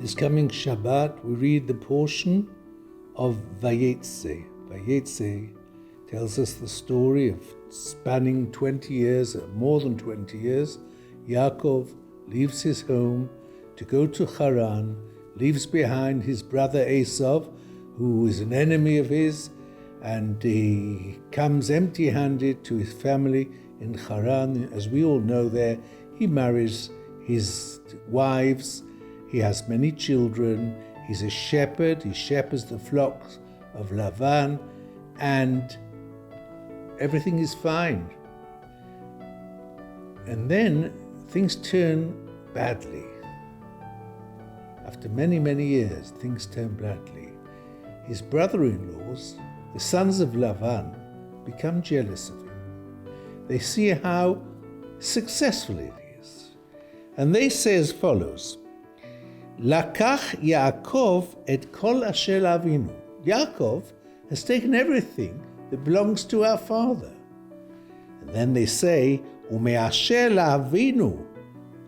This coming Shabbat, we read the portion of Vayetze. Vayetze tells us the story of spanning 20 years, more than 20 years. Yaakov leaves his home to go to Haran, leaves behind his brother Esav, who is an enemy of his, and he comes empty-handed to his family in Haran. As we all know there, he marries his wives, he has many children, he's a shepherd, he shepherds the flocks of Laban, and everything is fine. And then things turn badly. After many, many years, things turn badly. His brother-in-laws, the sons of Laban, become jealous of him. They see how successful it is. And they say as follows, Lakach Yaakov et kol asher avinu. Yaakov has taken everything that belongs to our father. And then they say, Umeasher la'avinu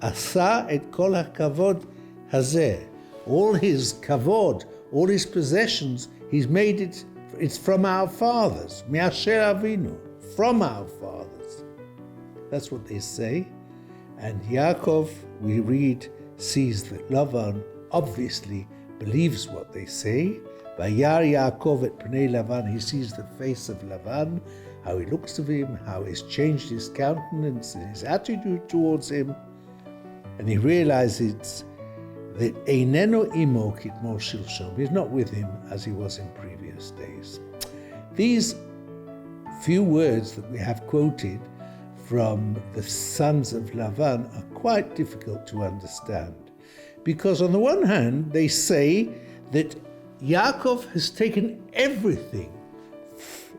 asa et kol hakavod hazeh. All his kavod, all his possessions, he's made it's from our fathers. Me'asher avinu, from our fathers. That's what they say. And Yaakov, we read, sees that Laban obviously believes what they say. Vayar Yaakov et pnei Laban, he sees the face of Laban, how he looks of him, how he's changed his countenance and his attitude towards him. And he realizes that Eineno imo kitmo shilshom, he's not with him as he was in previous days. These few words that we have quoted from the sons of Laban are quite difficult to understand, because on the one hand they say that Yaakov has taken everything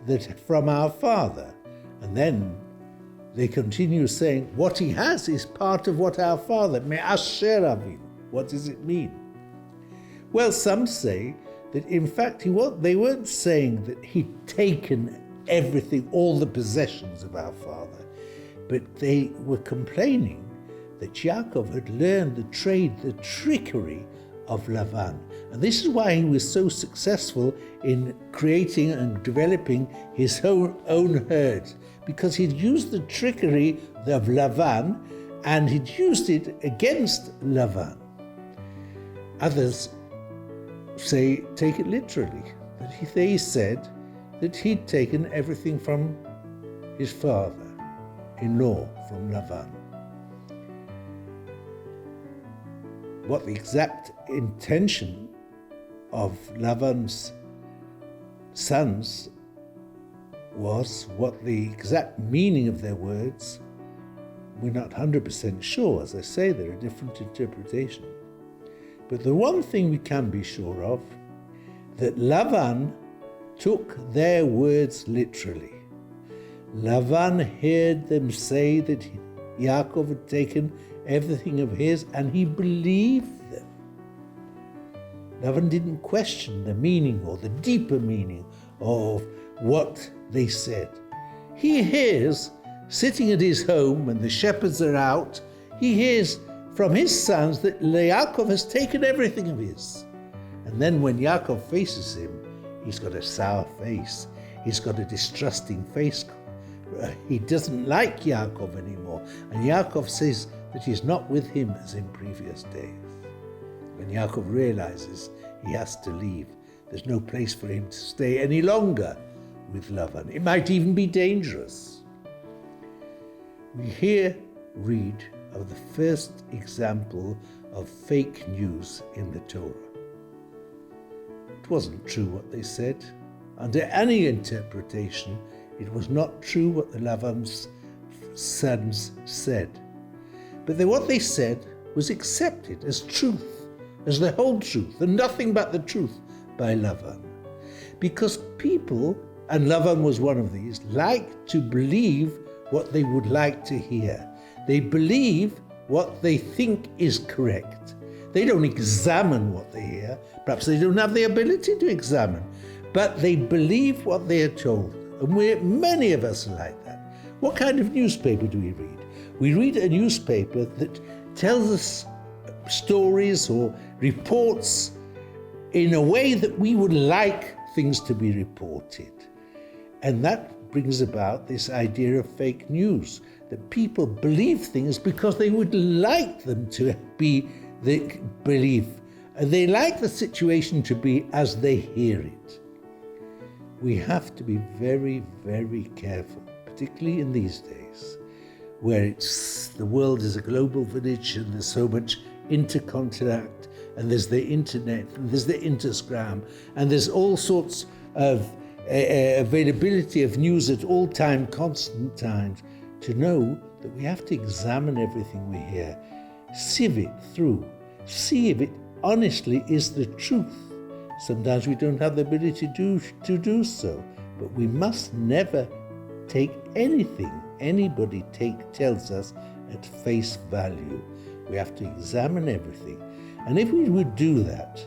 that from our father, and then they continue saying what he has is part of what our father, me'asher avinu. What does it mean? Well, some say that in fact they weren't saying that he'd taken everything, all the possessions of our father, but they were complaining that Yaakov had learned the trade, the trickery of Laban. And this is why he was so successful in creating and developing his own herd, because he'd used the trickery of Laban and he'd used it against Laban. Others say, take it literally, that they said that he'd taken everything from his father-in-law, from Laban. What the exact intention of Laban's sons was, what the exact meaning of their words, we're not 100% sure. As I say, there are different interpretations. But the one thing we can be sure of, that Laban took their words literally. Laban heard them say that Yaakov had taken everything of his, and he believed them. Laban didn't question the meaning or the deeper meaning of what they said. He hears, sitting at his home when the shepherds are out, he hears from his sons that Yaakov has taken everything of his. And then when Yaakov faces him, he's got a sour face. He's got a distrusting face. He doesn't like Yaakov anymore. And Yaakov says that he's not with him as in previous days. When Yaakov realizes he has to leave, there's no place for him to stay any longer with Laban. It might even be dangerous. We here read of the first example of fake news in the Torah. It wasn't true what they said. Under any interpretation, it was not true what the Laban's sons said. But what they said was accepted as truth, as the whole truth, and nothing but the truth by Laban. Because people, and Laban was one of these, like to believe what they would like to hear. They believe what they think is correct. They don't examine what they hear. Perhaps they don't have the ability to examine, but they believe what they are told. And many of us are like that. What kind of newspaper do we read? We read a newspaper that tells us stories or reports in a way that we would like things to be reported. And that brings about this idea of fake news, that people believe things because they would like them to be the belief. They like the situation to be as they hear it. We have to be very, very careful, particularly in these days, where the world is a global village and there's so much intercontact, and there's the internet, and there's the Instagram, and there's all sorts of availability of news at all times, constant times, to know that we have to examine everything we hear, sieve it through, see if it honestly is the truth. Sometimes we don't have the ability to do so, but we must never take anything anybody tells us at face value. We have to examine everything. And if we would do that,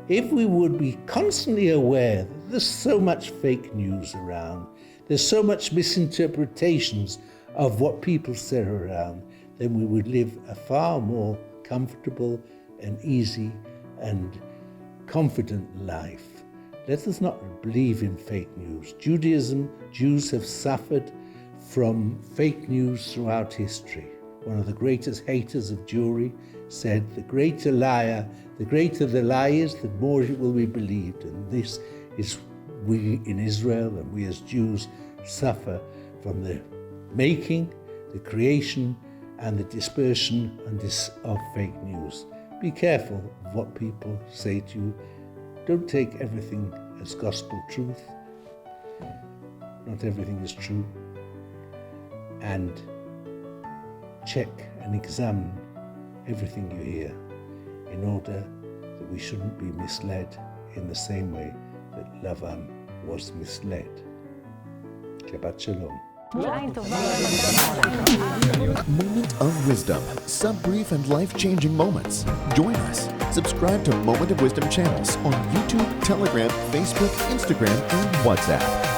if we would be constantly aware that there's so much fake news around, there's so much misinterpretations of what people say around, then we would live a far more comfortable and easy and confident life. Let us not believe in fake news. Jews have suffered from fake news throughout history. One of the greatest haters of Jewry said, the greater the lie is, the more it will be believed. And this is we in Israel and we as Jews suffer from the making, the creation, and the dispersion of fake news. Be careful of what people say to you. Don't take everything as gospel truth. Not everything is true. And check and examine everything you hear in order that we shouldn't be misled in the same way that Laban was misled. Shabbat Shalom. Moment of Wisdom. Sub-brief and life-changing moments. Join us. Subscribe to Moment of Wisdom channels on YouTube, Telegram, Facebook, Instagram, and WhatsApp.